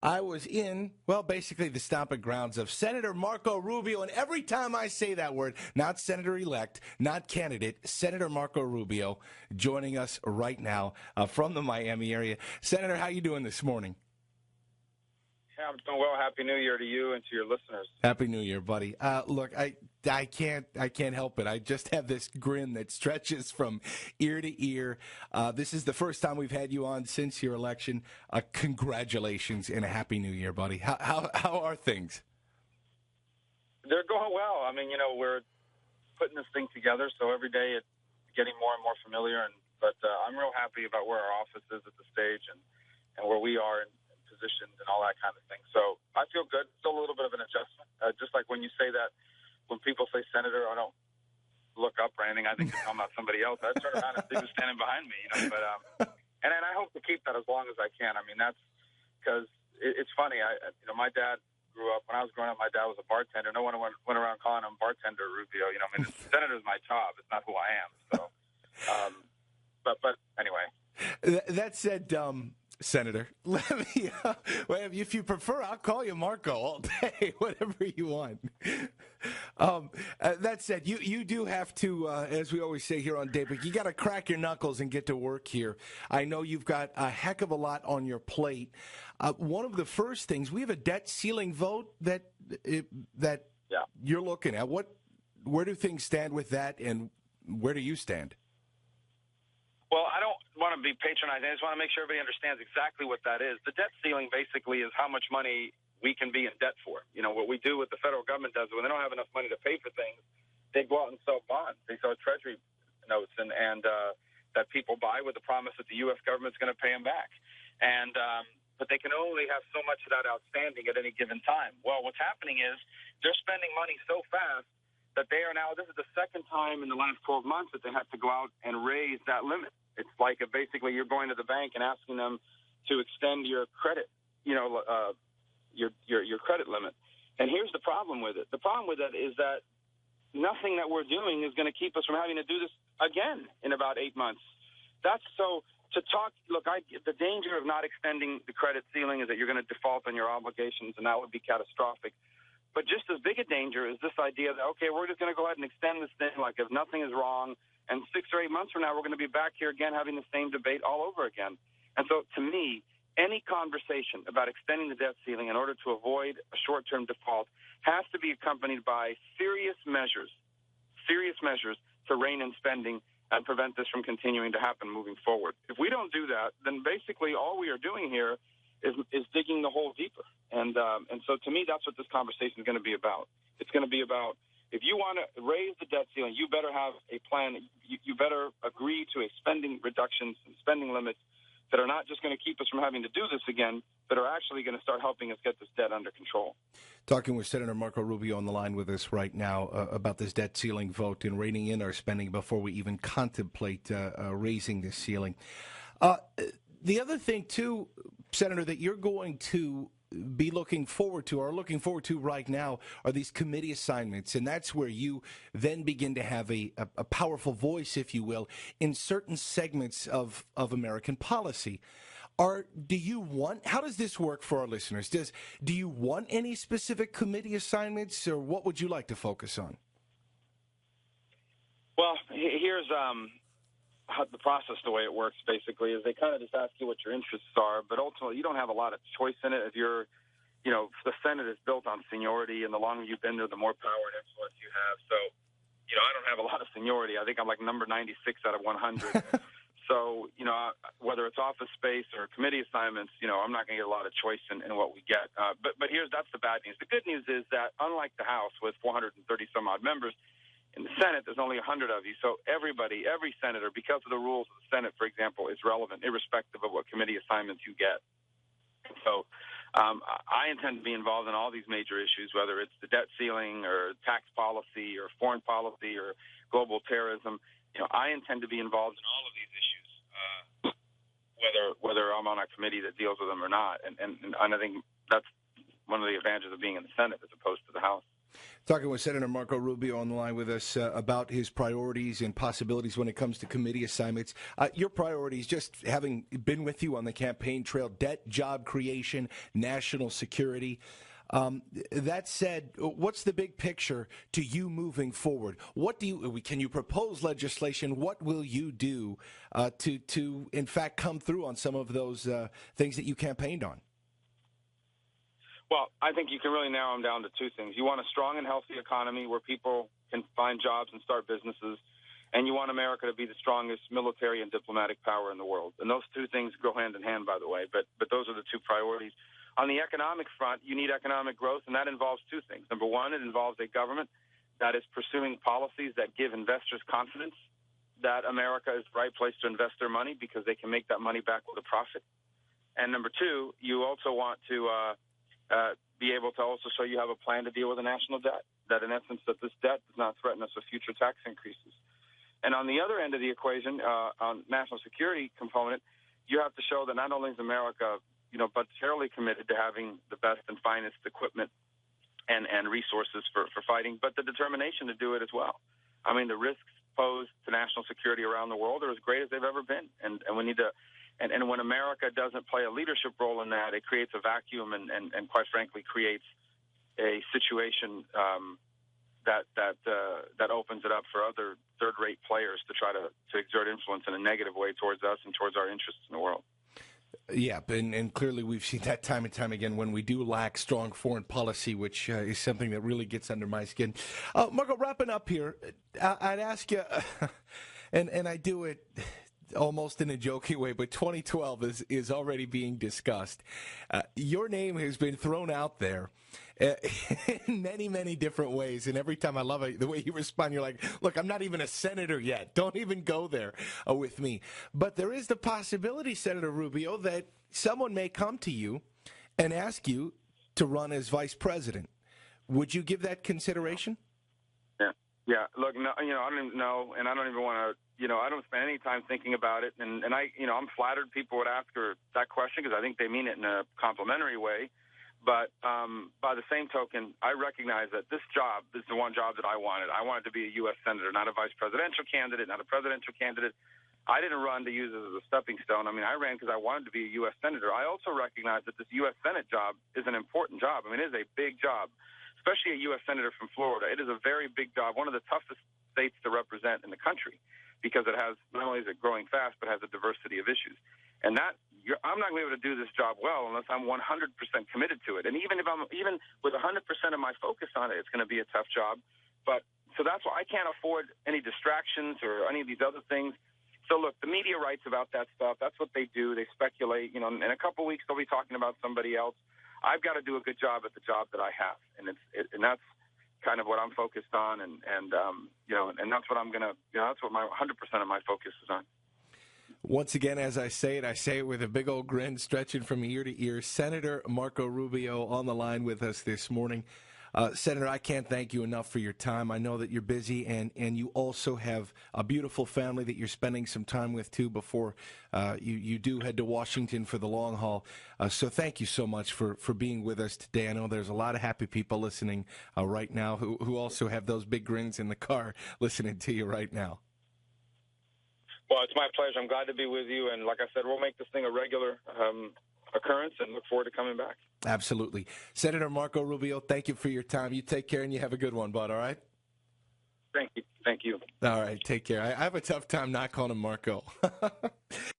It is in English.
I was in, well, basically the stomping grounds of Senator Marco Rubio. And every time I say that word, not senator-elect, not candidate, Senator Marco Rubio joining us right now from the Miami area. Senator, how you doing this morning? Yeah, I'm doing well. Happy New Year to you and to your listeners. Happy New Year, buddy. Look, I can't help it. I just have this grin that stretches from ear to ear. This is the first time we've had you on since your election. Congratulations and a Happy New Year, buddy. How are things? They're going well. I mean, we're putting this thing together, so every day it's getting more and more familiar. But I'm real happy about where our office is at the stage and where we are in positions and all that kind of thing. So I feel good. Still a little bit of an adjustment. Just like when you say that, when people say senator, I don't look up or anything. I think they're talking about somebody else. I turn around and see who's standing behind me, But and I hope to keep that as long as I can. I mean, that's because it's funny. My dad grew up when I was growing up. My dad was a bartender. No one went around calling him bartender Rubio. I mean, senator's my job. It's not who I am. So, but anyway. That said, Senator, let me, well, if you prefer, I'll call you Marco all day, whatever you want. That said, you do have to, as we always say here on Daybreak, you got to crack your knuckles and get to work here. I know you've got a heck of a lot on your plate. One of the first things, we have a debt ceiling vote that you're looking at. Where do things stand with that, and where do you stand? Well, I don't want to be patronizing. I just want to make sure everybody understands exactly what that is. The debt ceiling basically is how much money we can be in debt for. What we do, what the federal government does, when they don't have enough money to pay for things, they go out and sell bonds. They sell treasury notes and that people buy with the promise that the U.S. government's going to pay them back. But they can only have so much of that outstanding at any given time. Well, what's happening is they're spending money so fast that they are now, this is the second time in the last 12 months that they have to go out and raise that limit. It's like basically you're going to the bank and asking them to extend your credit, your credit limit. And here's the problem with it. The problem with it is that nothing that we're doing is going to keep us from having to do this again in about 8 months. That's so to talk. Look, the danger of not extending the credit ceiling is that you're going to default on your obligations, and that would be catastrophic. But just as big a danger is this idea that, okay, we're just going to go ahead and extend this thing like if nothing is wrong, and 6 or 8 months from now, we're going to be back here again having the same debate all over again. And so to me, any conversation about extending the debt ceiling in order to avoid a short-term default has to be accompanied by serious measures to rein in spending and prevent this from continuing to happen moving forward. If we don't do that, then basically all we are doing here is digging the hole deeper. And so to me, that's what this conversation is going to be about. It's going to be about if you want to raise the debt ceiling, you better have a plan. You better agree to a spending reductions and spending limits that are not just going to keep us from having to do this again, but are actually going to start helping us get this debt under control. Talking with Senator Marco Rubio on the line with us right now about this debt ceiling vote and reining in our spending before we even contemplate raising this ceiling. The other thing, too, Senator, that you're going to be looking forward to right now are these committee assignments. And that's where you then begin to have a powerful voice, if you will, in certain segments of American policy. How does this work for our listeners? Do you want any specific committee assignments, or what would you like to focus on? Well, here's the process, the way it works, basically, is they kind of just ask you what your interests are, but ultimately you don't have a lot of choice in it. If you're, the Senate is built on seniority, and the longer you've been there, the more power and influence you have. So, I don't have a lot of seniority. I think I'm like number 96 out of 100. So, whether it's office space or committee assignments, I'm not going to get a lot of choice in what we get. But that's the bad news. The good news is that unlike the House with 430 some odd members, in the Senate, there's only 100 of you. So every senator, because of the rules of the Senate, for example, is relevant, irrespective of what committee assignments you get. And so I intend to be involved in all these major issues, whether it's the debt ceiling or tax policy or foreign policy or global terrorism. I intend to be involved in all of these issues, whether I'm on a committee that deals with them or not. And I think that's one of the advantages of being in the Senate as opposed to the House. Talking with Senator Marco Rubio on the line with us about his priorities and possibilities when it comes to committee assignments. Your priorities, just having been with you on the campaign trail: debt, job creation, national security. That said, what's the big picture to you moving forward? Can you propose legislation? What will you do to in fact come through on some of those things that you campaigned on? Well, I think you can really narrow them down to two things. You want a strong and healthy economy where people can find jobs and start businesses, and you want America to be the strongest military and diplomatic power in the world. And those two things go hand in hand, by the way, but those are the two priorities. On the economic front, you need economic growth, and that involves two things. Number one, it involves a government that is pursuing policies that give investors confidence that America is the right place to invest their money because they can make that money back with a profit. And number two, you also want to be able to also show you have a plan to deal with the national debt, that in essence that this debt does not threaten us with future tax increases. And on the other end of the equation, on national security component, you have to show that not only is America, budgetarily committed to having the best and finest equipment and resources for fighting, but the determination to do it as well. I mean, the risks posed to national security around the world are as great as they've ever been, and we need to. And when America doesn't play a leadership role in that, it creates a vacuum and quite frankly, creates a situation that opens it up for other third-rate players to try to exert influence in a negative way towards us and towards our interests in the world. Yeah, and clearly we've seen that time and time again when we do lack strong foreign policy, which is something that really gets under my skin. Marco, wrapping up here, I'd ask you, and I do it almost in a joking way, but 2012 is already being discussed. Your name has been thrown out there in many, many different ways, and every time I love it, the way you respond, you're like, look, I'm not even a senator yet. Don't even go there with me. But there is the possibility, Senator Rubio, that someone may come to you and ask you to run as vice president. Would you give that consideration? Yeah. Look, no, I don't even know, and I don't even want to. I don't spend any time thinking about it, and I'm flattered people would ask her that question because I think they mean it in a complimentary way. But by the same token, I recognize that this job is the one job that I wanted. I wanted to be a U.S. senator, not a vice presidential candidate, not a presidential candidate. I didn't run to use it as a stepping stone. I mean, I ran because I wanted to be a U.S. senator. I also recognize that this U.S. Senate job is an important job. I mean, it is a big job, especially a U.S. senator from Florida. It is a very big job, one of the toughest states to represent in the country, because it has, not only is it growing fast, but has a diversity of issues. And I'm not going to be able to do this job well unless I'm 100% committed to it. And even with 100% of my focus on it, it's going to be a tough job. But so that's why I can't afford any distractions or any of these other things. So look, the media writes about that stuff. That's what they do. They speculate. In a couple of weeks they'll be talking about somebody else. I've got to do a good job at the job that I have, and that's kind of what I'm focused on, and that's what I'm gonna, that's what my 100% of my focus is on. Once again, as I say it with a big old grin stretching from ear to ear. Senator Marco Rubio on the line with us this morning. Senator, I can't thank you enough for your time. I know that you're busy, and you also have a beautiful family that you're spending some time with, too, before you do head to Washington for the long haul. So thank you so much for being with us today. I know there's a lot of happy people listening right now who also have those big grins in the car listening to you right now. Well, it's my pleasure. I'm glad to be with you, and like I said, we'll make this thing a regular occurrence and look forward to coming back. Absolutely. Senator Marco Rubio, thank you for your time. You take care and you have a good one, bud, all right? Thank you. All right, take care. I have a tough time not calling him Marco.